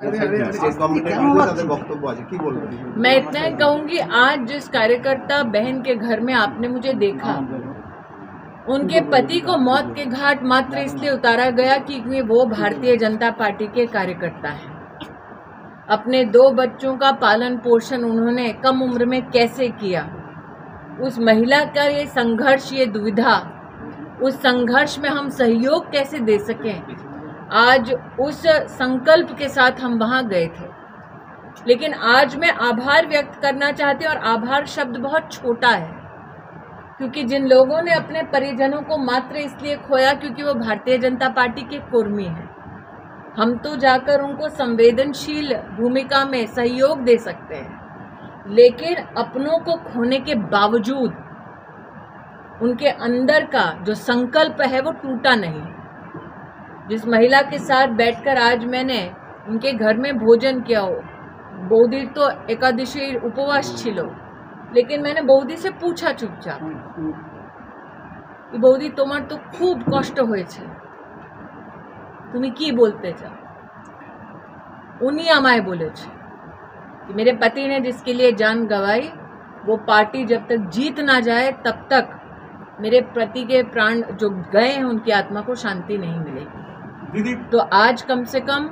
मैं इतना ही कहूंगी, आज जिस कार्यकर्ता बहन के घर में आपने मुझे देखा, उनके पति को मौत के घाट मात्र इसलिए उतारा गया क्योंकि वो भारतीय जनता पार्टी के कार्यकर्ता हैं। अपने 2 बच्चों का पालन पोषण उन्होंने कम उम्र में कैसे किया, उस महिला का ये संघर्ष, ये दुविधा, उस संघर्ष में हम सहयोग कैसे दे सकें, आज उस संकल्प के साथ हम वहां गए थे। लेकिन आज मैं आभार व्यक्त करना चाहती हूँ, और आभार शब्द बहुत छोटा है, क्योंकि जिन लोगों ने अपने परिजनों को मात्र इसलिए खोया क्योंकि वो भारतीय जनता पार्टी के कर्मी हैं, हम तो जाकर उनको संवेदनशील भूमिका में सहयोग दे सकते हैं, लेकिन अपनों को खोने के बावजूद उनके अंदर का जो संकल्प है वो टूटा नहीं। जिस महिला के साथ बैठकर आज मैंने उनके घर में भोजन किया हो, बौदी तो एकादशी उपवास छिलो, लेकिन मैंने बौदी से पूछा चुपचाप कि बौदी तुम्हार तो खूब कष्ट হয়েছে, তুমি কি বলতে চাও? उन्हीं আমায় বলেছে कि मेरे पति ने जिसके लिए जान गंवाई, वो पार्टी जब तक जीत ना जाए तब तक मेरे पति के प्राण जो गए हैं उनकी आत्मा को शांति नहीं मिलेगी। तो आज कम से कम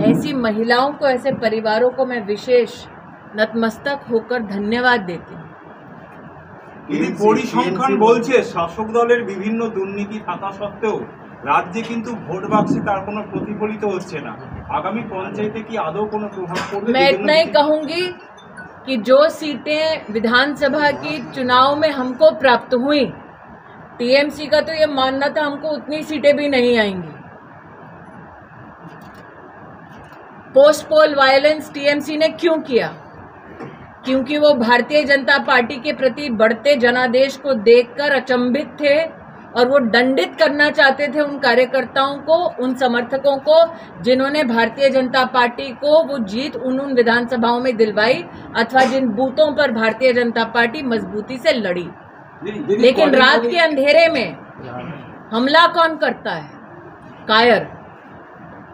ऐसी महिलाओं को, ऐसे परिवारों को मैं विशेष नतमस्तक होकर धन्यवाद देती हूँ। পরিসংখ্যান বলছে শাসক দলের বিভিন্ন দুর্নীতি থাকা সত্ত্বেও রাজ্যে কিন্তু ভোট বাক্সে তার কোনো প্রতিফলিত হচ্ছে না। আগামী পঞ্চায়েতে কি আদৌ কোনো প্রভাব পড়বে? मैं इतना ही कहूंगी कि जो सीटें विधानसभा की चुनाव में हमको प्राप्त हुई, टीएमसी का तो ये मानना था हमको उतनी सीटें भी नहीं आएंगी। पोस्ट पोल वायलेंस टीएमसी ने क्यों किया? क्योंकि वो भारतीय जनता पार्टी के प्रति बढ़ते जनादेश को देखकर अचंभित थे और वो दंडित करना चाहते थे उन कार्यकर्ताओं को, उन समर्थकों को जिन्होंने भारतीय जनता पार्टी को वो जीत उन विधानसभाओं में दिलवाई, अथवा जिन बूथों पर भारतीय जनता पार्टी मजबूती से लड़ी। लेकिन रात के अंधेरे में हमला कौन करता है? कायर।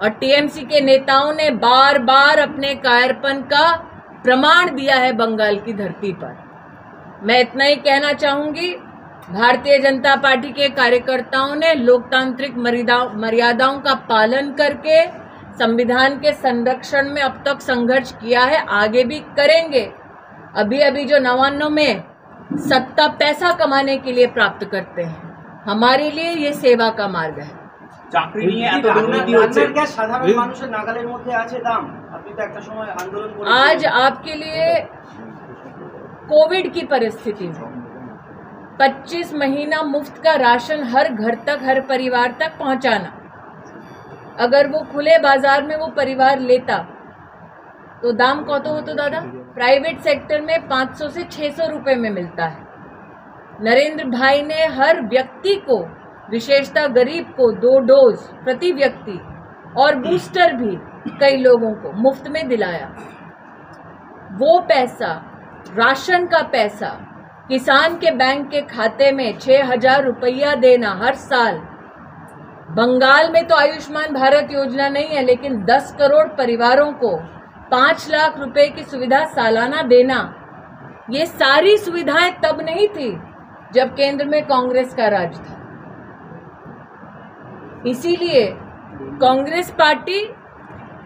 और टीएमसी के नेताओं ने बार बार अपने कायरपन का प्रमाण दिया है बंगाल की धरती पर। मैं इतना ही कहना चाहूंगी, भारतीय जनता पार्टी के कार्यकर्ताओं ने लोकतांत्रिक मर्यादाओं का पालन करके संविधान के संरक्षण में अब तक संघर्ष किया है, आगे भी करेंगे। अभी जो 99 में सत्ता पैसा कमाने के लिए प्राप्त करते हैं, हमारे लिए ये सेवा का मार्ग है। চাকরি নিয়ে এত দুর্নীতি হচ্ছে, সাধারণ মানুষের নাগালের মধ্যে আছে দাম। আপনি তো একটা সময় আন্দোलन করেছিলেন। आज आपके लिए कोविड की परिस्थिति में 25 महीना मुफ्त का राशन हर घर तक, हर परिवार तक पहुंचाना, अगर वो खुले बाजार में वो परिवार लेता तो दाम कत होता दादा? प्राइवेट सेक्टर में 500 से 600 रुपए में मिलता है। नरेंद्र भाई ने हर व्यक्ति को, विशेषता गरीब को 2 डोज प्रति व्यक्ति और बूस्टर भी कई लोगों को मुफ्त में दिलाया। वो पैसा, राशन का पैसा, किसान के बैंक के खाते में 6000 रुपया देना हर साल। बंगाल में तो आयुष्मान भारत योजना नहीं है, लेकिन 10 करोड़ परिवारों को 5 लाख रुपए की सुविधा सालाना देना, ये सारी सुविधाएं तब नहीं थी जब केंद्र में कांग्रेस का राज था। इसीलिए कांग्रेस पार्टी,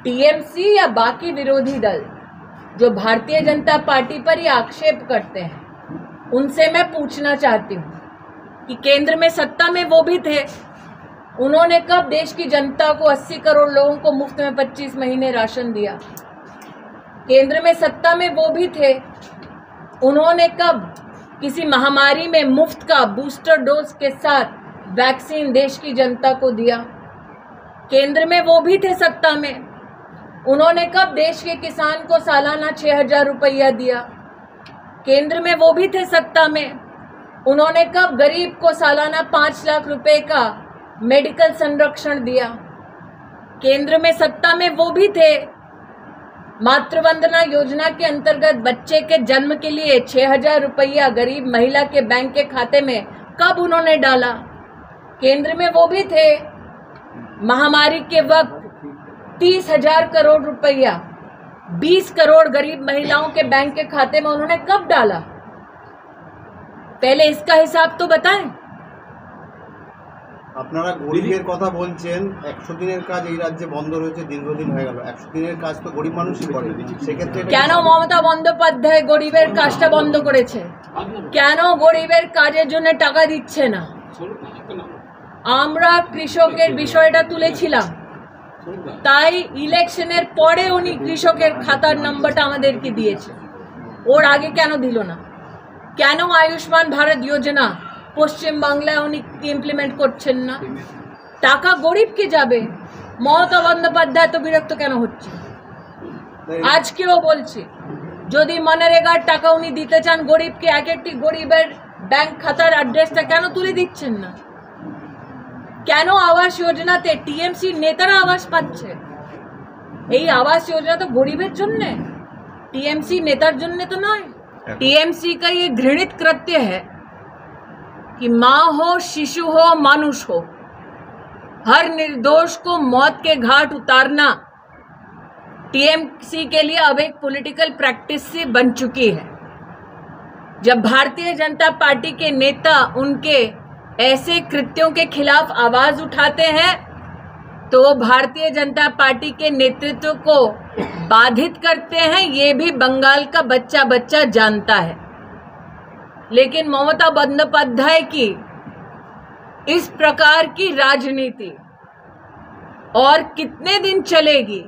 टीएमसी या बाकी विरोधी दल जो भारतीय जनता पार्टी पर ये आक्षेप करते हैं, उनसे मैं पूछना चाहती हूँ कि केंद्र में सत्ता में वो भी थे, उन्होंने कब देश की जनता को 80 करोड़ लोगों को मुफ्त में 25 महीने राशन दिया? केंद्र में सत्ता में वो भी थे, उन्होंने कब किसी महामारी में मुफ्त का बूस्टर डोज के साथ वैक्सीन देश की जनता को दिया? केंद्र में वो भी थे सत्ता में, उन्होंने कब देश के किसान को सालाना 6000 रुपया दिया? केंद्र में वो भी थे सत्ता में, उन्होंने कब गरीब को सालाना 5 लाख रुपए का मेडिकल संरक्षण दिया? केंद्र में सत्ता में वो भी थे, मातृवंदना योजना के अंतर्गत बच्चे के जन्म के लिए 6000 रुपया गरीब महिला के बैंक के खाते में कब उन्होंने डाला? केंद्र में वो भी थे, महामारी के वक्त 30,000 करोड़ रुपया 20 करोड़ गरीब महिलाओं के बैंक के खाते में उन्होंने कब डाला? पहले इसका हिसाब तो बताएं। আপনারা গরিবের কথা বলছেন, 100 দিনের কাজ এই রাজ্যে বন্ধ রয়েছে, দীর্ঘদিন হয়ে গেল। 100 দিনের কাজ তো গরিব মানুষই করে, সেক্ষেত্রে কেন মমতা বন্দ্যোপাধ্যায় গরিবের কাজটা বন্ধ করেছে? কেন গরিবের কাজের জন্য টাকা দিচ্ছে না? আমরা কৃষকের বিষয়টা তুলেছিলাম, তাই ইলেকশনের পরে উনি কৃষকের খাতার নাম্বারটা আমাদেরকে দিয়েছে। ওর আগে কেন দিল না? কেন আয়ুষ্মান ভারত যোজনা পশ্চিম বাংলায় উনি ইমপ্লিমেন্ট করছেন না? টাকা গরিবকে যাবে, মমতা বন্দ্যোপাধ্যায় তো বিরক্ত কেন হচ্ছে? আজকেও বলছি, যদি মনরেগার টাকা উনি দিতে চান গরিবকে, এক একটি গরিবের ব্যাংক খাতার অ্যাড্রেসটা কেন তুলে দিচ্ছেন না? কেন আবাস যোজনাতে টিএমসি নেতারা আবাস পাচ্ছে? এই আবাস योजना तो गरीबेर जन्ने, टीएमसी नेतार जन्ने तो नয়। टीएमसी का ये घृणित कृत्य है कि माँ हो, शिशु हो, मानुष हो, हर निर्दोष को मौत के घाट उतारना टीएमसी के लिए अब एक पॉलिटिकल प्रैक्टिस सी बन चुकी है। जब भारतीय जनता पार्टी के नेता उनके ऐसे कृत्यों के खिलाफ आवाज उठाते हैं तो भारतीय जनता पार्टी के नेतृत्व को बाधित करते हैं, ये भी बंगाल का बच्चा बच्चा जानता है। लेकिन ममता बंद्योपाध्याय की इस प्रकार की राजनीति और कितने दिन चलेगी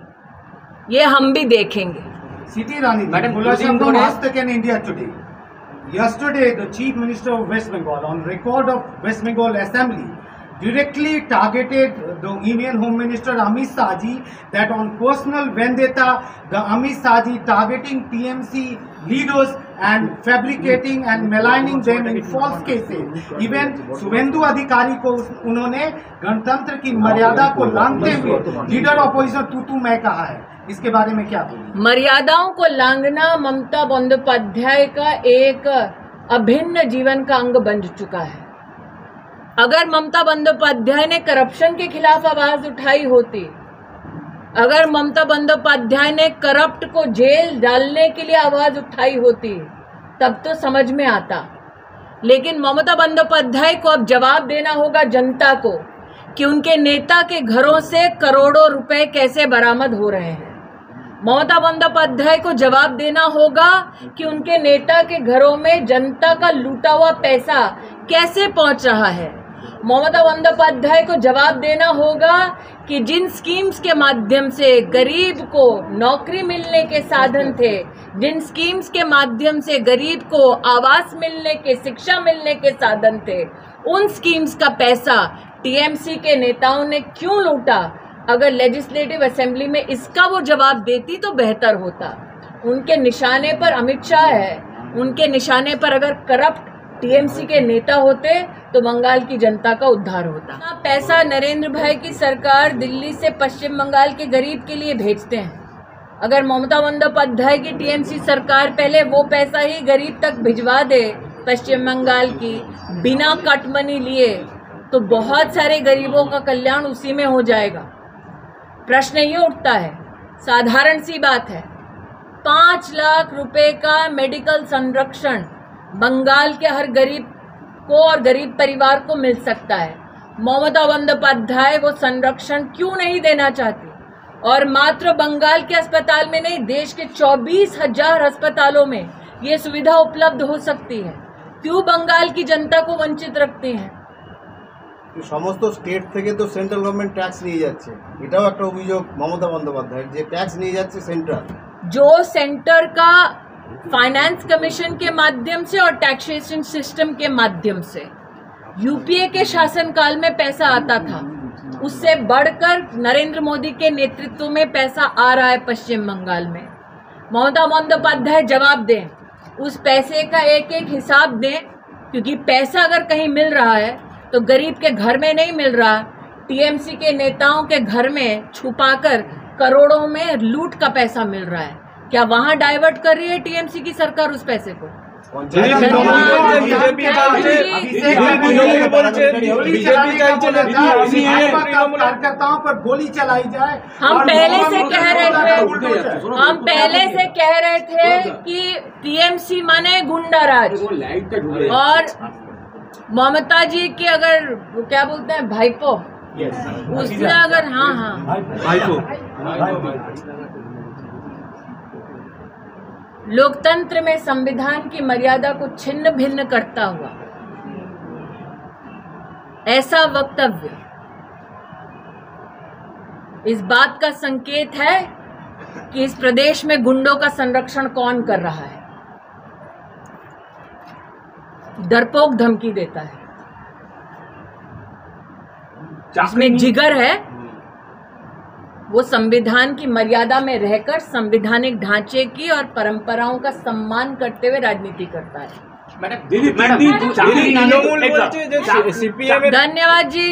ये हम भी देखेंगे। Siti Rani, Madam, from Aztec and India today. Yesterday, the Chief Minister of West Bengal, on record of West Bengal Assembly, directly targeted the Indian Home Minister Amit Shah ji, that on personal vendetta, the Amit Shah ji targeting TMC leaders and fabricating and maligning them in false cases. Even Suvendu अधिकारी को उन्होंने गणतंत्र की मर्यादा को लांघते हुए leader opposition तू मैं कहा है, इसके बारे में क्या बोलें? मर्यादाओं को लांघना ममता बंद्योपाध्याय का एक अभिन्न जीवन का अंग बन चुका है। अगर ममता बंद्योपाध्याय ने करप्शन के खिलाफ आवाज उठाई होती, अगर ममता बंद्योपाध्याय ने करप्ट को जेल डालने के लिए आवाज उठाई होती तब तो समझ में आता। लेकिन ममता बंद्योपाध्याय को अब जवाब देना होगा जनता को कि उनके नेता के घरों से करोड़ों रुपए कैसे बरामद हो रहे हैं। ममता बंद्योपाध्याय को जवाब देना होगा कि उनके नेता के घरों में जनता का लूटा हुआ पैसा कैसे पहुंच रहा है। ममता बंद्योपाध्याय को जवाब देना होगा कि जिन स्कीम्स के माध्यम से गरीब को नौकरी मिलने के साधन थे, जिन स्कीम्स के माध्यम से गरीब को आवास मिलने के, शिक्षा मिलने के साधन थे, उन स्कीम्स का पैसा टीएमसी के नेताओं ने क्यों लूटा? अगर लेजिस्लेटिव असेंबली में इसका वो जवाब देती तो बेहतर होता। उनके निशाने पर अमित शाह है, उनके निशाने पर अगर करप्ट टीएमसी के नेता होते तो बंगाल की जनता का उद्धार होता। पैसा नरेंद्र भाई की सरकार दिल्ली से पश्चिम बंगाल के गरीब के लिए भेजते हैं। अगर ममता बंद्योपाध्याय की टीएमसी सरकार पहले वो पैसा ही गरीब तक भिजवा दे पश्चिम बंगाल की, बिना कट मनी लिए, तो बहुत सारे गरीबों का कल्याण उसी में हो जाएगा। प्रश्न ये उठता है, साधारण सी बात है, 5 लाख रुपए का मेडिकल संरक्षण बंगाल के हर गरीब को और गरीब परिवार को मिल सकता है। ममता बंद्योपाध्याय वो संरक्षण क्यों नहीं देना चाहती? और मात्र बंगाल के अस्पताल में नहीं, देश के 24,000 अस्पतालों में ये सुविधा उपलब्ध हो सकती है। क्यों बंगाल की जनता को वंचित रखती हैं? সমস্ত স্টেট থেকে তো সেন্ট্রাল গভর্নমেন্ট ট্যাক্স নিয়ে যাচ্ছে, এটাও একটা অভিযোগ মমতা বন্দ্যোপাধ্যায়ের, যে ট্যাক্স নিয়ে যাচ্ছে সেন্ট্রাল। जो सेंटर का फाइनेंस कमीशन के माध्यम से और टैक्सेशन सिस्टम के माध्यम से यूपीए के शासनकाल में पैसा आता था, उससे बढ़कर नरेंद्र मोदी के नेतृत्व में पैसा आ रहा है पश्चिम बंगाल में। ममता बंद्योपाध्याय जवाब दें, उस पैसे का एक एक हिसाब दें, क्योंकि पैसा अगर कहीं मिल रहा है तो गरीब के घर में नहीं मिल रहा, टीएमसी के नेताओं के घर में छुपाकर करोड़ों में लूट का पैसा मिल रहा है। क्या वहां डाइवर्ट कर रही है टीएमसी की सरकार उस पैसे को? कार्यकर्ताओं पर गोली चलाई जाए। हम पहले से कह रहे थे कि टीएमसी माने गुंडाराज, और ममता जी के अगर क्या बोलते हैं भाईपो, उसने अगर हाँ लोकतंत्र में संविधान की मर्यादा को छिन्न भिन्न करता हुआ ऐसा वक्तव्य इस बात का संकेत है कि इस प्रदेश में गुंडों का संरक्षण कौन कर रहा है। डरपोक धमकी देता है, जिसमें जिगर है वो संविधान की मर्यादा में रहकर संवैधानिक ढांचे की और परंपराओं का सम्मान करते हुए राजनीति करता है। धन्यवाद जी।